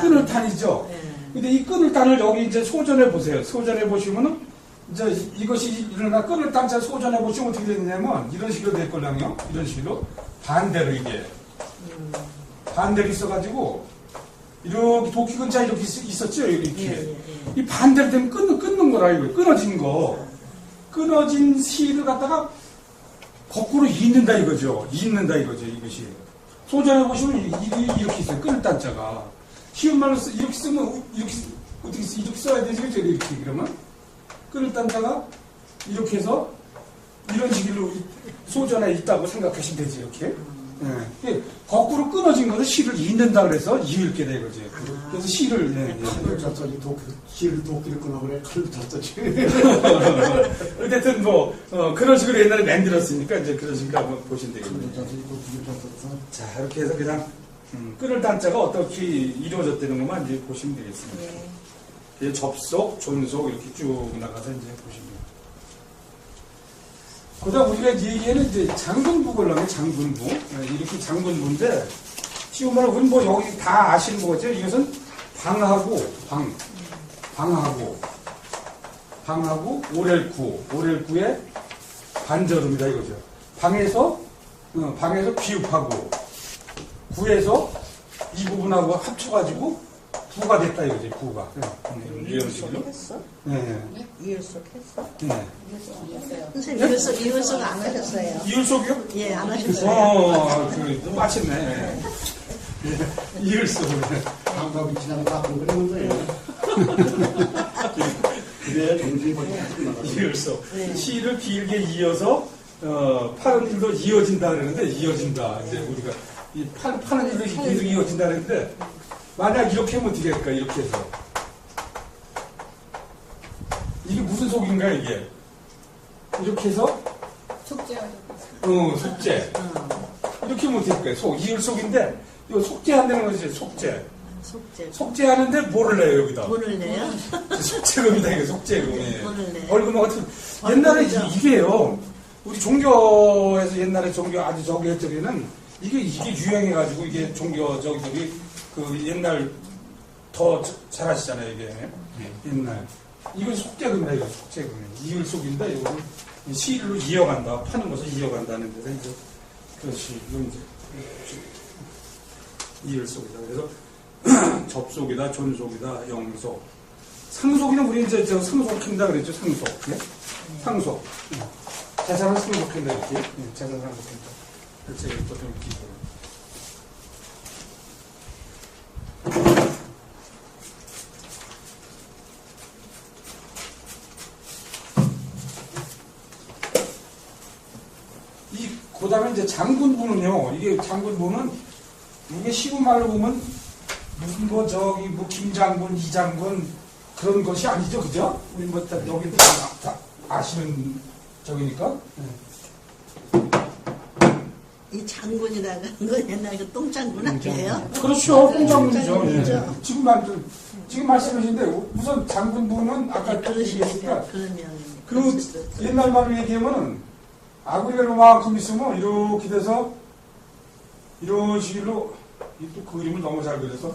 끈을 탄이죠. 예. 근데 이 끈을 탄을 여기 이제 소전해 보세요. 소전해 보시면은 이제 이것이 일어나 끈을 탄자 소전해 보시면 어떻게 되냐면 이런 식으로 될 거랑요. 이런 식으로 반대로 이게 반대로 있어가지고 이렇게 도끼 근처에 이렇게 있었죠. 이렇게. 예, 예, 예. 이 반대로 되면 끊는 거라 이거. 끊어진 거. 끊어진 실을 갖다가 거꾸로 잇는다 이거죠. 잇는다 이거죠. 이것이. 소전에 보시면 이렇게 있어요. 끊을 단자가. 쉬운 말로 이렇게 쓰면 어떻게 이렇게 써야 되지 그죠? 이렇게 그러면 끊을 단자가 이렇게 해서 이런 식으로 소전에 있다고 생각하시면 되지 이렇게. 예. 거꾸로 끊어진 거는 실을 잇는다 그래서 이을게 돼 이거지. 그래서 실을 칼을 쳤더니 실을 도끼를 끊어 그래. 칼을 쳤더니. 어쨌든 뭐 그런 식으로 옛날에 만들었으니까 이제 그런 식으로 한번 보시면 되겠네요. 칼을 쳤더니 도끼를 쳤어. 자 이렇게 해서 그냥 끊을 단자가 어떻게 이루어졌다는 것만 이제 보시면 되겠습니다. 예. 이제 접속, 존속 이렇게 쭉 나가서 이제 보시면 돼요. 그다음 우리가 얘기하는 이제 장군부를 하면 장군부. 이렇게 장군부인데 쉬운 말로 우리 뭐 여기 다 아시는 거죠. 이것은 방하고 오렐구의 반절음이다 이거죠. 방에서 비읍하고 구에서 이 부분하고 합쳐가지고 부가 됐다 이거지. 부가. 이런 식으로. 했어? 네. 이율속 했어? 네. 선생님 이율속 안 하셨어요? 이율속이요? 예, 안 하셨어요. 그 마침내. 이율속. 방법이 지나면 다 그런 거예요. 그래 정신이 벌써 이율속. 네. 시를 길게 이어서 파는 일도 이어진다 그러는데 이어진다. 이제 우리가 이 파는 일도 계속 이어진다 그러는데 만약 이렇게 하면 어떻게 할까? 이렇게 해서 이게 무슨 속인가 이게? 이렇게 해서 속죄하죠. 속죄. 이렇게 하면 어떻게 할까요? 이율속인데 이거 속죄한다는 거지. 속죄. 속죄. 속죄하는데 뭐를 내요 여기다? 돈을 내요? 속죄금이다 이거 속죄금이. 돈을 내요? 벌금 같은. 옛날에 벌금이죠. 이게요. 우리 종교에서 옛날에 종교 아주 저기 했더니는 이게 유행해가지고 이게 종교 저기 그 옛날 더 잘하시잖아요 이게 옛날 이건 속죄금이다 이거 속죄금 이율속인다 이거는 시일로 이어간다 파는 것을 이어간다는 데서 이제 그것이 이제 이율속이다 그래서 접속이다 존속이다 영속 상속이는 우리 이제 저 상속한다 그랬죠 상속 네? 상속 재산을 상속한다 이렇게 재산을 상속한다 그래서 보통 이렇게 그 다음에 이제 장군부는요, 이게 장군부는, 이게 쉬운 말로 보면, 무슨 뭐 김장군, 이장군, 그런 것이 아니죠, 그죠? 우리 뭐, 여기 다 아시는 적이니까. 이 장군이라는 건 옛날 그 똥장군 아니에요? 그렇죠, 똥장군이죠. 똥장군이죠. 예. 지금 말씀하신데, 우선 장군부는 아까 네, 그러시니까 얘기했으니까, 그러면 옛날 말로 얘기하면은, 아구리가 요만큼 있으면 이렇게 돼서 이런 식으로 또 그 그림을 너무 잘 그려서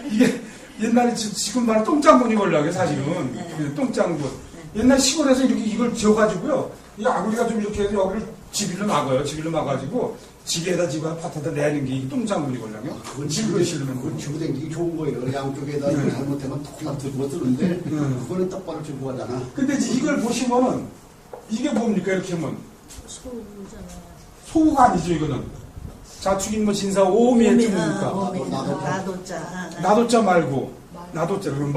이게 옛날에 지금 말은 똥장군이 걸려요 사실은 네. 똥장군 옛날 시골에서 이렇게 이걸 지어가지고요 이 아구리가 좀 이렇게 해서 여기를 지빌로 막아가지고 지게에다 집어 밭에다 내는 게 똥장군이 걸려요 그건 집으로 실으면 그건 지고 댕기기 좋은 거예요. 양쪽에다 이거 잘못하면 톡 들고 뜨는데 그거는 똑바로 들고 가잖아. 근데 이제 이걸 보시면은 이게 뭡니까 이렇게 하면 소잖아요. 소가 아니죠 이거는 자축인 뭐 진사 오미의 뜻입니까 나도자. 나도자 말고 나도자 그럼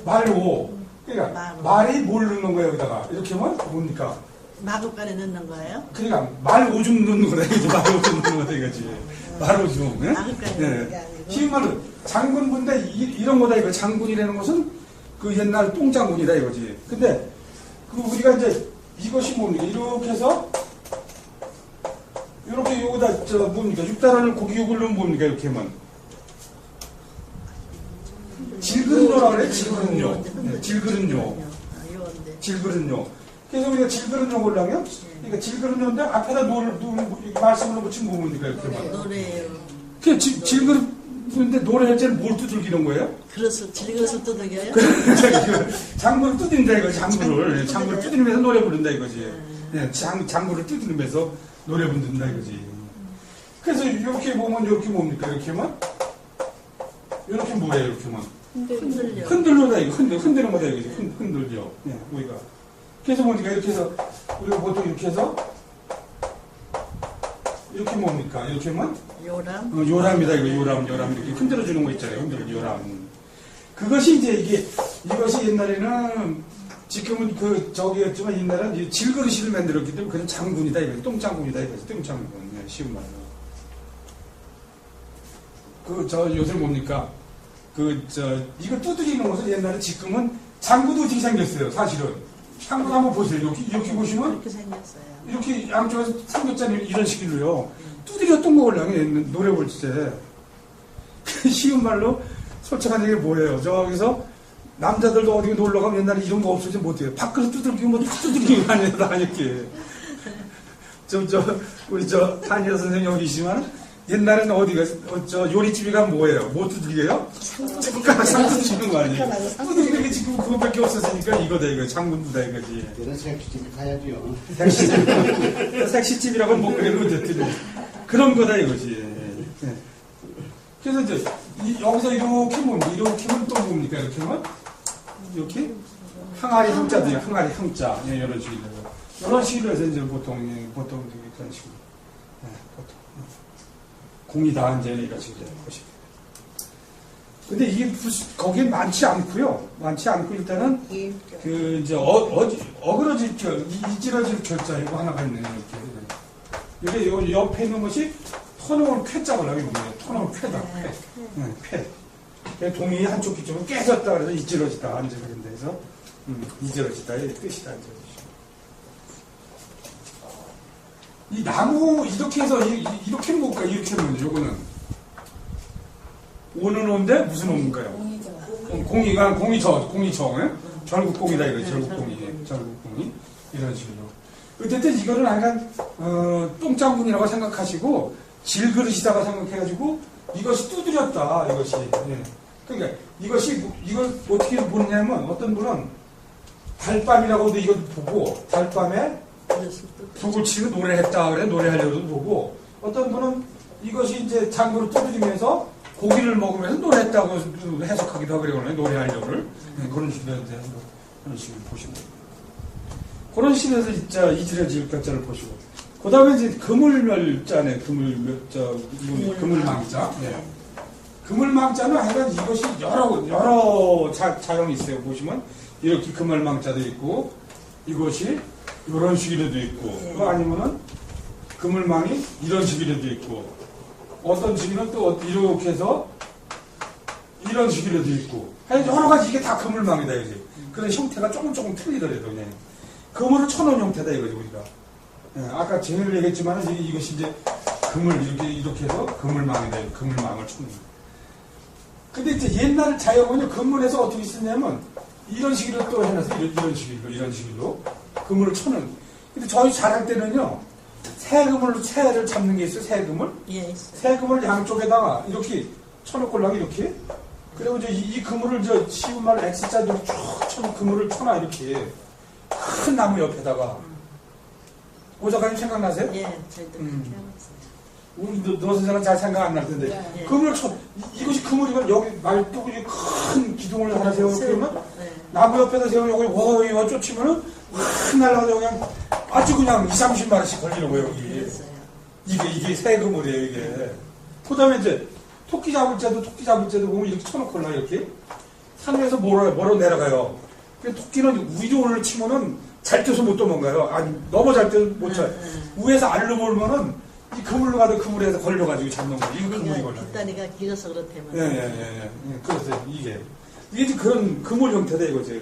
말오 그러니까 말이 뭘 넣는 거예요 여기다가 이렇게 하면 뭡니까 마구간에 넣는 거예요? 그러니까 말 오줌 넣는 거다 이거지 말 오줌 넣는 거다 이거지 말 오줌 예? 마구간에 넣는 게 아니고 쉬운 말로 장군인데 이런 거다 이거 장군이라는 것은 그 옛날 똥장군이다 이거지 근데 그 우리가 이제 이것이 뭡니까? 이렇게 해서 이렇게 여기다 저 뭡니까? 육단을 고기 육을 넣으면 뭡니까? 이렇게 하면 질그릇뇨라 그래 질그릇뇨 질그릇뇨 그래서 우리가 질그릇뇨 보려면 그러니까 질그릇뇨인데 앞에다 말씀을 붙이면 뭡니까? 이렇게 하면 노래요. 그 질그릇인데 노래할 때는 뭘 두들기는 거예요? 그래서 질겨서 두들겨요? 장구를 두드린다 이거지 장구를 두드리면서 노래 부른다 이거지 장구를 두드리면서 노래 부른다 이거지 그래서 이렇게 보면 이렇게 뭡니까? 이렇게 하면 이렇게 뭐예요? 이렇게 하면 흔들려. 흔들려다 이거 흔드는 거다 이거지. 흔들려. 예, 우리가. 그래서 보니까 이렇게 해서 우리가 보통 이렇게 해서 이렇게 뭡니까? 이렇게 하면 요람. 요람이다 이거 요람 이렇게 흔들어 주는 거 있잖아요. 흔들어 요람. 그것이 이제 이것이 옛날에는 지금은 그 저기였지만 옛날에는 이 질그릇을 만들었기 때문에 그런 장군이다 이거지. 똥장군이다 이거지. 똥장군. 예, 쉬운 말로. 요새 뭡니까? 이거 두드리는 것은 옛날에 지금은 장구도 어떻게 생겼어요, 사실은. 장구 한번 보세요. 이렇게 보시면, 이렇게 생겼어요. 이렇게 양쪽에서 삼겹살이 이런 식으로요. 두드려 똥 먹으려면 노래 볼 때. 쉬운 말로 솔직한 얘기 뭐예요? 저기서 남자들도 어디 놀러 가면 옛날에 이런 거 없어지면 못해요. 밖으로 두들기고 두들기고 아니게. 우리 한여 선생님 여기 계시지만, 옛날에는 요리집이가 뭐예요? 뭐 두들겨요? 상 두드리는 거 아니에요? 두들기는 게 지금 그것밖에 없었으니까 이거다, 이거. 장군부다, 이거지. 얘는 색시집에 가야죠. 색시집이라고 못 그래도 어쨌든. 그런 거다, 이거지. 예. 그래서 이제, 여기서 이렇게 하면 또 뭡니까? 이렇게 하면? 이렇게? 항아리 항자도 항아리 항자. 예, 이런 식으로. 이런 식으로 해서 이제 보통 그런 식으로. 예, 보통. 공이 다 앉아 있는 이런 식으로 보시면. 근데 이게 거기에 많지 않고요. 많지 않고 일단은 이제 어그러질 이질러질 결자 이거 하나가 있네요. 이렇게. 이게 옆에 있는 것이 터놓은 쾌자라고 하는 거예요. 터놓은 쾌다. 쾌. 동이 한쪽 기쪽은 깨졌다 그래서 이질러지다 앉아 그런 데서 이질러지다의 뜻이다. 이 나무 이렇게 해서 이렇게 먹을까 이렇게 하면 요거는 오는 온데 무슨 온인가요? 공이 절국공이다 이거 절국공이 이런 식으로. 어쨌든 이거는 약간 똥장군이라고 생각하시고 질그릇이다가 생각해가지고 이것이 두드렸다 이것이. 예. 그러니까 이걸 어떻게 보느냐면 어떤 분은 달밤이라고도 이걸 보고 달밤에 북을 치고 노래했다 그래 노래하려고도 보고 어떤 분은 이것이 이제 장구를 두드리면서 고기를 먹으면서 노래했다고 해석하기도 하고 그러거든요. 노래하려고를 그런 식으로 보시면 됩니다. 그런 식으로 해서 이질러질 것자를 보시고 그 다음에 이제 그물멸자네 그물망자. 예. 그물망자는 하여간 이것이 여러 자형이 있어요. 보시면 이렇게 그물망자도 있고 이것이 이런 식으로도 있고 또 아니면은 그물망이 이런 식으로도 있고 어떤 식으로는 또 이렇게 해서 이런 식으로도 있고 여러 가지 이게 다 그물망이다 이거지. 그런 형태가 조금 틀리더라도 그냥 그물을 쳐놓은 형태다 이거지 우리가. 예, 아까 전에 얘기했지만 이것이 이제 그물 이렇게 해서 그물망이다. 그물망을 쳐놓는. 근데 이제 옛날 자연은요 그물에서 어떻게 쓰냐면 이런 식으로 또 해놔서 이런 식으로 그물을 쳐는. 근데 저희 잘할 때는요, 새를 잡는 게 있어요, 새그물. 예, 있어요. 새그물 양쪽에다가 이렇게 쳐놓고 이렇게. 그리고 이제 이 그물을 쉬운 말로 X자로 쭉 쳐놓은 그물을 쳐놔, 이렇게. 큰 나무 옆에다가. 오작가님 생각나세요? 예, 저희도 그렇게 하고 있어요. 우리 너 선생은 잘 생각 안 날 텐데. 네. 그물을 이것이 그물이면 여기 말뚝이 큰 기둥을 하나 세워놓고 그러면 네. 나무 옆에다 세우면 여기 워이와 쫓으면은 확 날아가서 그냥 아주 그냥 20-30마리씩 걸리는 거예요, 여기. 그랬어요. 이게 새 그물이에요, 이게. 그 다음에 이제 토끼 잡을 때도 보면 이렇게 쳐놓고 이렇게. 산에서 멀어 내려가요. 토끼는 위로 치면은 잘 뛰어서 못 도망가요. 아니, 너무 잘 뛰어서 못 쳐요. 위에서 알로 몰면은 이 그물로 가도 그물에서 걸려가지고 잡는 거예요. 이거 그물이 걸려요. 뒷다리가 길어서 그렇다면. 예. 그래서 이게 이제 그런 그물 형태다 이거지.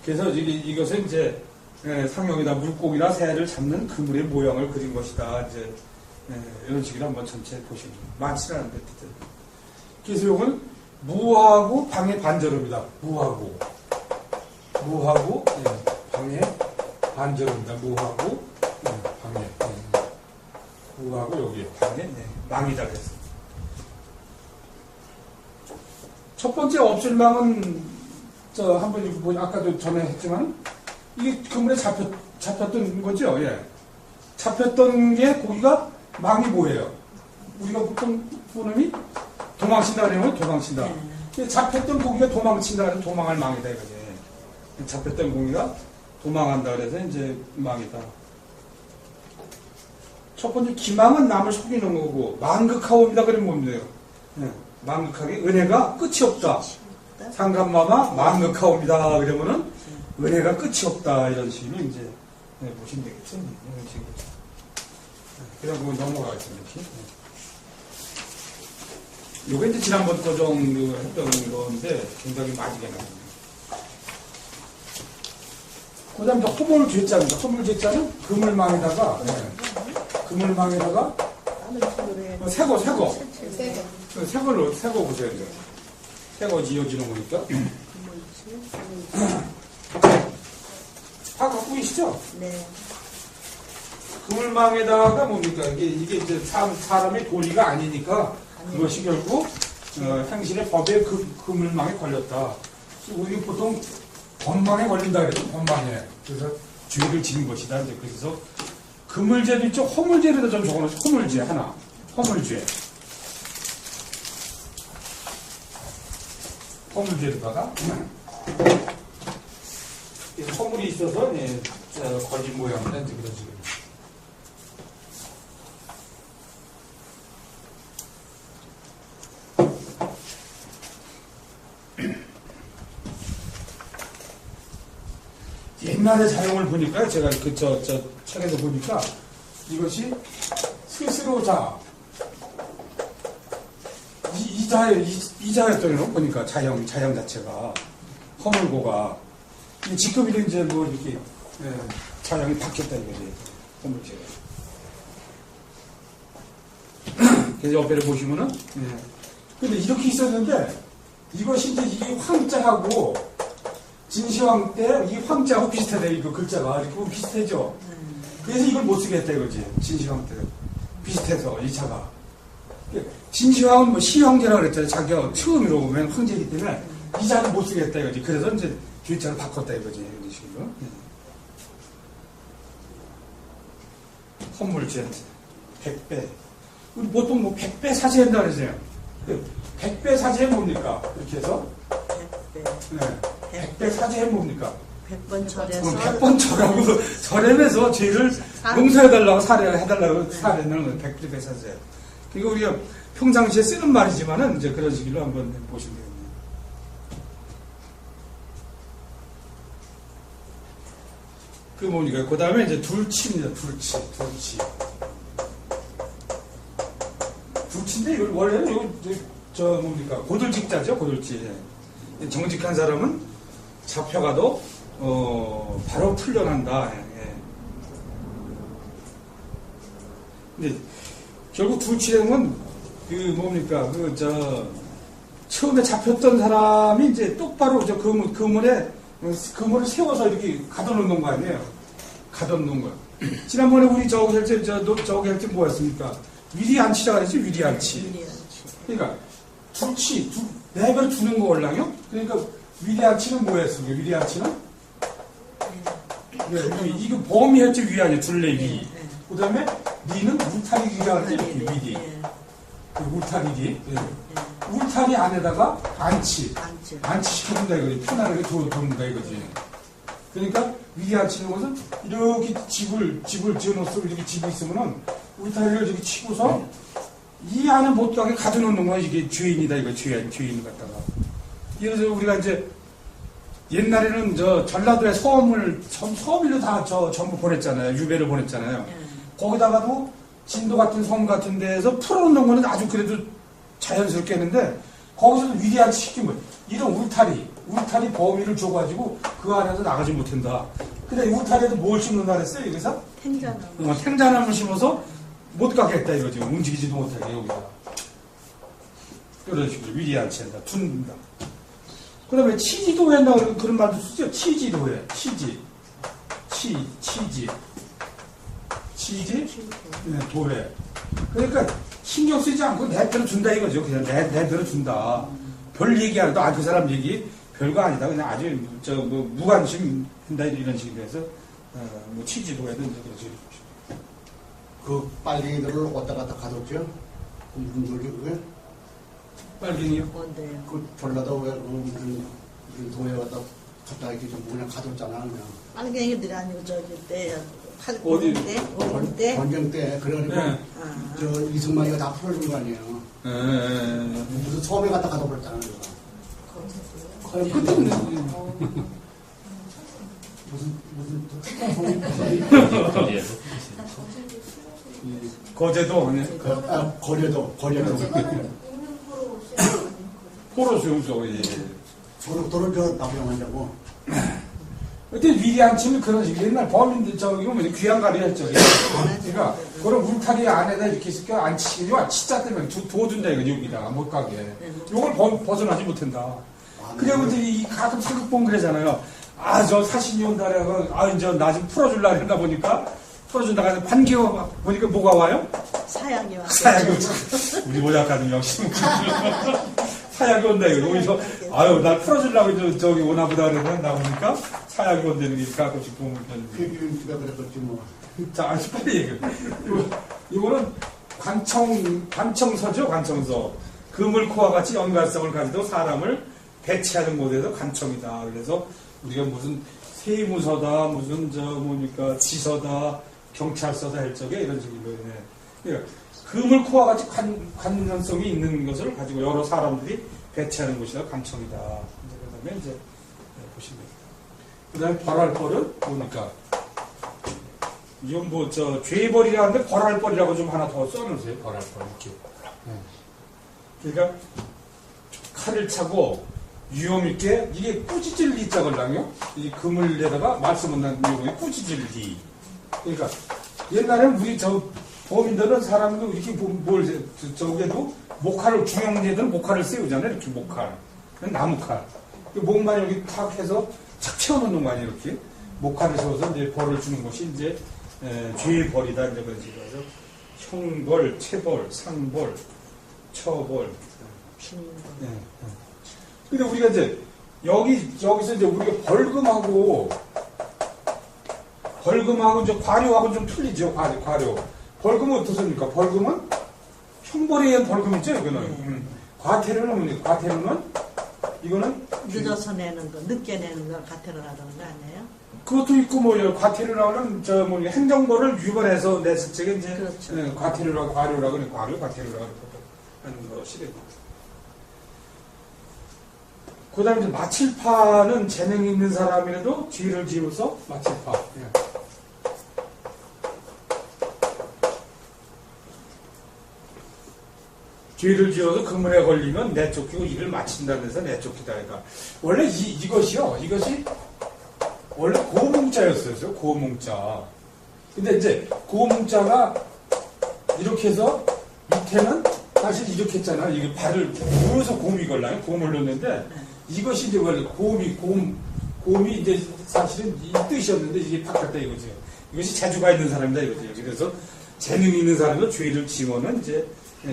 그래서 이것은 이제 상용이나 물고기나 새를 잡는 그물의 모양을 그린 것이다. 이제 이런 식으로 한번 전체 보시면 많지는 않은데 그래서 이건 무하고 방의 반절음이다. 무하고 방의 반절음이다. 무하고 방의 무하고 여기 방의 망이다 그래서. 첫 번째 없을 망은 한번 아까도 전에 했지만 이게 그물에 잡혔던 거죠. 예. 잡혔던 게 고기가 망이 뭐예요? 우리가 보통 보놈이 도망친다 그러면 도망친다. 잡혔던 고기가 도망친다 그러면 도망할 망이다 이거지. 잡혔던 고기가 도망한다 그래서 이제 망이다. 첫 번째 기망은 남을 속이는 거고 망극하옵니다 그러면 뭡니까? 망극하게 은혜가 끝이 없다. 상감마마 망극하옵니다 그러면은 은혜가 끝이 없다 이런 식으로 이제 보시면 되겠죠. 이런 식으로. 그냥 넘어가겠습니다. 이렇게. 요게 이제 지난번 거 정도 했던 건데 굉장히 많이 개나습니다. 그 다음에 허물죄자입니다. 허물죄자는 그물망에다가 그물망에다가 새거 보세요. 이제. 새거 지어지는 거니까. 다 갖고 계시죠? 네. 그물망에다가 뭡니까? 이게 이제 사람의 도리가 아니니까 그것이 결국 행실의 법의 그물망에 걸렸다. 우리 보통 법망에 걸린다 그래요. 법망에. 그래서 죄를 지은 것이다. 이제 그래서 그물죄도 있죠. 허물죄를 좀 적어놓으세요. 허물죄 하나. 허물죄. 허물죄로다가 허물이 있어서 걸린 모양이다. 이제 그런 식으로. 옛날의 사용을 보니까 제가 저 책에서 보니까 이것이 스스로 이자였던 거 보니까 자형 자체가 허물고가 직급이 이제 뭐 이렇게 자형이 바뀌었다 이거지 허물죄가. 그래서 옆에를 보시면은 근데 이렇게 있었는데 이것이 이제 이 황자하고 진시황 때 이 황자하고 비슷하다 이거 글자가 이렇게 비슷해져. 그래서 이걸 못 쓰겠다 이거지. 진시황 때 비슷해서 이 자가. 진시황은 뭐 시황제라고 그랬잖아요. 자기가 처음으로 보면 황제이기 때문에 이 자를 못 쓰겠다 이거지. 그래서 이제 뒤자를 바꿨다 이거지. 이런 식으로. 헌물죄 100배. 우리 보통 뭐 100배 사죄한다 그러잖아요. 100배 사죄는 뭡니까? 이렇게 해서 100배 사죄는 뭡니까? 100번 절해서 100번 절하고 절하면서 죄를 용서해달라고 사례해달라고 사례는 100배 사죄. 이거 우리가 평상시에 쓰는 말이지만은 이제 그런 식으로 한번 보시면 되겠네요. 그 뭡니까? 그 다음에 이제 둘치입니다. 둘치. 둘치인데 이걸 원래는 저 뭡니까? 고들직자죠. 고들지. 정직한 사람은 잡혀가도 바로 풀려난다. 근데 결국 둘치행은 뭡니까? 처음에 잡혔던 사람이 이제 똑바로 그물을 세워서 이렇게 가둬놓는 거 아니에요? 가둬놓는 거예요. 지난번에 우리 저기 할 때 뭐였습니까? 위리안치라고 했지, 위리안치. 그러니까 둘치, 내버려 두는 거 올랑요? 그러니까 위리안치는 뭐였습니까? 위리안치는? 이거 범위 했지, 위 아니에요? 둘레 위. 그 다음에 리는 울타리 리라고 하지, 위리. 울타리. 울타리 안에다가 안치 시켜준다 이거지. 편안하게 도는다 이거지. 그러니까 위리 안치는 것은 이렇게 집을 지어놓고 이렇게 집이 있으면은 울타리를 이렇게 치고서 이 안에 못 가게 가둬놓는 거야. 이게 죄인이다 이거. 죄인 갖다가. 그래서 우리가 이제 옛날에는 전라도에 서울로 다 전부 보냈잖아요. 유배를 보냈잖아요. 거기다가도 진도 같은 섬 같은 데에서 풀어놓는 거는 아주 그래도 자연스럽게 했는데 거기서도 위리안 시키면 이런 울타리 범위를 줘가지고 그 안에서 나가지 못한다. 근데 울타리에도 뭘 심는다 그랬어요? 여기서? 탱자나무 심어서 못 가겠다 이거지. 움직이지도 못하게 여기다. 이런 식으로 위리안치 한다. 둔다. 그 다음에 치지도 한다 그런 말도 쓰죠. 치지도 해. 치지. 도회. 그러니까 신경 쓰지 않고 내버려 준다 이거죠. 그냥 내버려 준다. 별 얘기 안 해도 그 사람 얘기 별거 아니다. 그냥 아주 무관심 한다 이런 식으로 해서 뭐 취지도 해든지 그런 식으로. 그 빨갱이들을 왔다 갔다 가뒀죠. 그 무슨 소리 그게? 빨갱이요? 뭔데요? 그 전라도 왜 무슨 동네 갔다 갔다 이렇게 좀 그냥 가뒀잖아 그냥. 빨갱이들이 아니고 저기 때 어디? 오는 때 전쟁 때 그래가지고 네. 아. 저 이승만이가 다 풀어준 거 아니에요. 무슨 섬에 갔다 가둬버렸잖아 그거. 그때는 거제도 아니 거려도 포로 수용소 예. 도로 저 나무영한다고. 그때 위대한 팀이 그런 식으로 옛날 범인들 저기 뭐 귀한가리 했죠. 그러니까 그런 울타리 안에다 이렇게 이렇게 안 치기와 진짜 때문에 두어준다 이거 여기다가 못 가게. 요걸 벗어나지 못한다. 그리고 이제 이 가끔 사극 보면 그러잖아요. 아 저 사신이 온다래가 아 이제 나 좀 풀어줄라 그러다 보니까 풀어준다가 반기어 보니까 뭐가 와요? 사약이 왔죠. 사약이 오죠. 우리 모작가는 역시 사약이 온다 이거. 여기서 아유 날 풀어주려고 저기 오나 보다 그러면 나오니까 사약이 온다는 게 가끔씩 보면 그가 그랬겠지 뭐. 자, 아주 빨리 얘기해. 이거는 관청서죠, 관청서. 그물코와 같이 연관성을 가지고 사람을 배치하는 곳에서 관청이다. 그래서 우리가 무슨 세무서다, 무슨 뭡니까, 지서다, 경찰서다 할 적에 이런 식으로. 그러니까 그물코와 같이 관련성이 있는 것을 가지고 여러 사람들이 배치하는 곳이다, 관청이다. 그 다음에 이제 보시면 됩니다. 그 다음에 벌할 벌은 뭡니까? 이건 뭐, 죄벌이라는데 벌할벌이라고 좀 하나 더 써놓으세요. 벌할벌. 이렇게. 그러니까, 칼을 차고, 위험있게, 이게 꾸짖을 리자걸랑요? 이 그물에다가 말씀은 난 이거 꾸짖을 리. 그러니까, 옛날에는 우리 범인들은 사람도 이렇게 저기에도 목칼을, 중형제들은 목칼을 세우잖아요. 이렇게 목칼. 나무칼. 목만 여기 탁 해서 착 채워놓는 거 아니에요. 이렇게. 목칼을 세워서 이제 벌을 주는 것이 이제 죄의 벌이다 이제 그런 식으로 해서 형벌, 체벌, 상벌, 처벌. 네. 근데 우리가 이제 여기서 이제 우리가 벌금하고 이제 과료하고 좀 틀리죠. 과료. 벌금은 어떻습니까? 벌금은 형벌에 의한 벌금이죠. 이거는. 과태료는 과태료는 이거는 늦어서 내는 거, 늦게 내는 거 과태료라는 거 아니에요? 그것도 있고 뭐 과태료라고는 행정벌을 위반해서 냈을 적에 이제 그렇죠. 과태료라고 과료라고 그래 과태료라고 하는 것이 됩니다. 그다음에 이제 마칠파는 재능이 있는 사람이라도 죄를 지어서 마칠파. 죄를 지어서 그물에 걸리면 내쫓기고 일을 마친다는 데서 내쫓기다. 그러니까 원래 이것이 원래 고문자였어요. 고문자. 근데 이제 고문자가 이렇게 해서 밑에는 사실 이렇게 했잖아. 이게 발을 누워서 곰이 걸라요. 곰을 넣는데 이것이 이제 원래 곰이 이제 사실은 이 뜻이었는데 이게 바뀌었다 이거죠. 이것이 재주가 있는 사람이다 이거죠. 그래서 재능이 있는 사람은 죄를 지면은 이제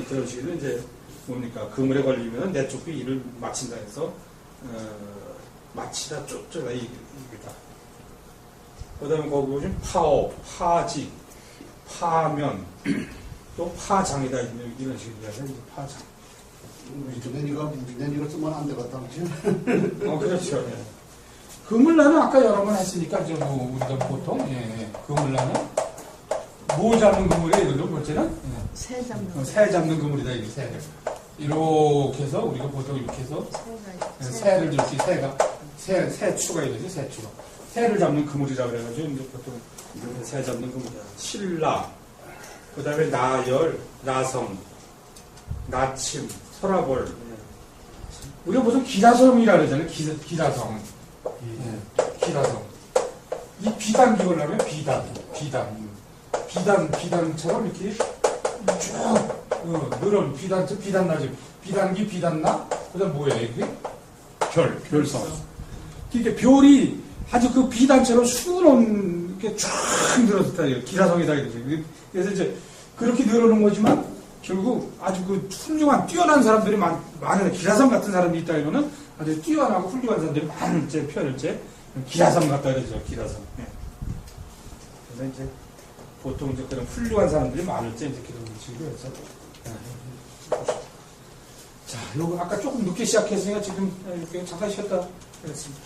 그런 식으로 이제 뭡니까 그물에 걸리면 내쫓기 일을 마친다 해서 마치다 쫓다 이거다. 그다음에 거기 보시면 파업, 파직, 파면, 또 파장이다 이런 식으로 해서 이제 파장. 내니가 쓰면 안 되겠다, 그렇지? 그렇죠. 예. 그물라는 아까 여러 번 했으니까 우리가 보통 그물라는 뭐 잡는 그물이에요? 이거는 번째는 새 잡는 거. 새 잡는 그물이다 이게 새. 이렇게 해서 우리가 보통 이렇게 해서 새를 이렇게 새 추가 이거죠 새 추가. 새를 잡는 그물이라 그래가지고 이제 보통 새 잡는 그물이야. 신라, 그 다음에 나열, 나성, 나침, 설화벌. 우리가 보통 기라성이라 그러잖아요. 기라성. 기라성. 이 비단 기울라면 비단처럼 이렇게 쭉 늘은 비단 나지. 비단기, 비단나, 그 다음 뭐예요, 이게? 별성. 이게 별이 아주 그 비단처럼 수놓은 게 쫙 늘어졌다, 기라성이다, 이거지. 그래서 이제 그렇게 늘어놓은 거지만 결국 아주 그 훌륭한, 뛰어난 사람들이 많은, 기라성 같은 사람이 있다, 이거는 아주 뛰어나고 훌륭한 사람들이 많은 표현을 기라성 같다, 그러죠, 기라성. 그래서 이제 보통 이제 그런 훌륭한 사람들이 많을 때 이제 기도 드시고 해서. 자, 요거 아까 조금 늦게 시작했으니까 지금 이렇게 잠깐 쉬었다 그랬습니다.